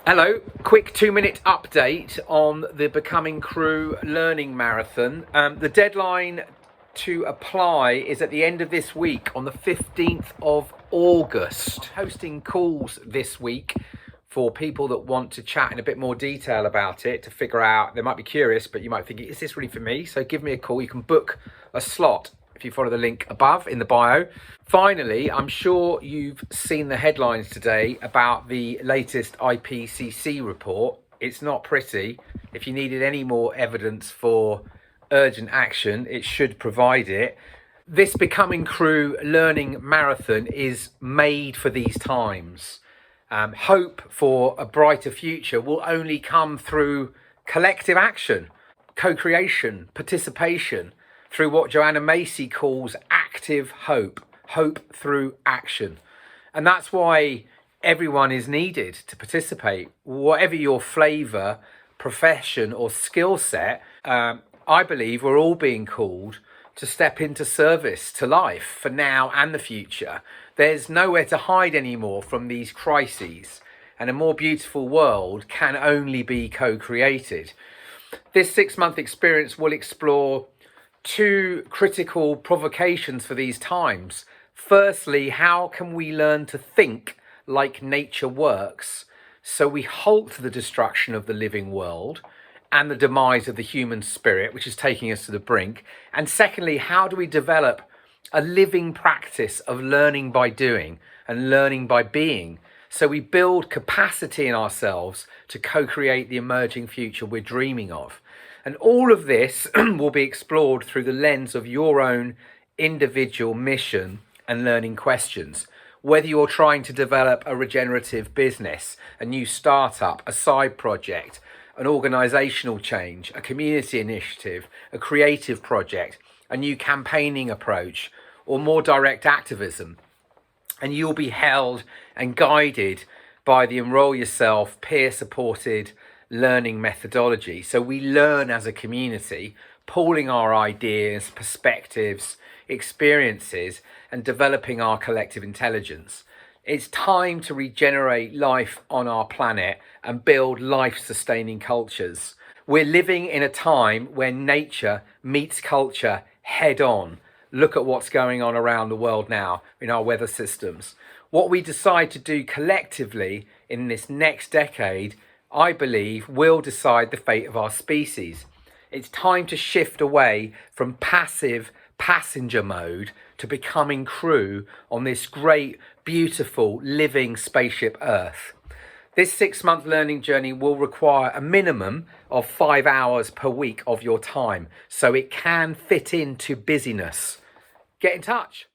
Hello, quick 2-minute update on the Becoming Crew Learning Marathon. The deadline to apply is at the end of this week on the 15th of August. Hosting calls this week for people that want to chat in a bit more detail about it, to figure out, they might be curious, but you might think, is this really for me? So give me a call. You can book a slot if you follow the link above in the bio. Finally, I'm sure you've seen the headlines today about the latest IPCC report. It's not pretty. If you needed any more evidence for urgent action, it should provide it. This Becoming Crew Learning Marathon is made for these times. Hope for a brighter future will only come through collective action, co-creation, participation, through what Joanna Macy calls active hope through action. And that's why everyone is needed to participate. Whatever your flavour, profession or skill set, I believe we're all being called to step into service to life for now and the future. There's nowhere to hide anymore from these crises, and a more beautiful world can only be co-created. This 6-month experience will explore two critical provocations for these times. Firstly, how can we learn to think like nature works so we halt the destruction of the living world and the demise of the human spirit, which is taking us to the brink? And secondly, how do we develop a living practice of learning by doing and learning by being, so we build capacity in ourselves to co-create the emerging future we're dreaming of? And all of this will be explored through the lens of your own individual mission and learning questions. Whether you're trying to develop a regenerative business, a new startup, a side project, an organizational change, a community initiative, a creative project, a new campaigning approach, or more direct activism. And you'll be held and guided by the Enrol Yourself peer-supported learning methodology. So we learn as a community, pooling our ideas, perspectives, experiences, and developing our collective intelligence. It's time to regenerate life on our planet and build life-sustaining cultures. We're living in a time when nature meets culture head on. Look at what's going on around the world now in our weather systems. What we decide to do collectively in this next decade, I believe, will decide the fate of our species. It's time to shift away from passive passenger mode to becoming crew on this great, beautiful, living spaceship Earth. This 6-month learning journey will require a minimum of 5 hours per week of your time, so it can fit into busyness. Get in touch.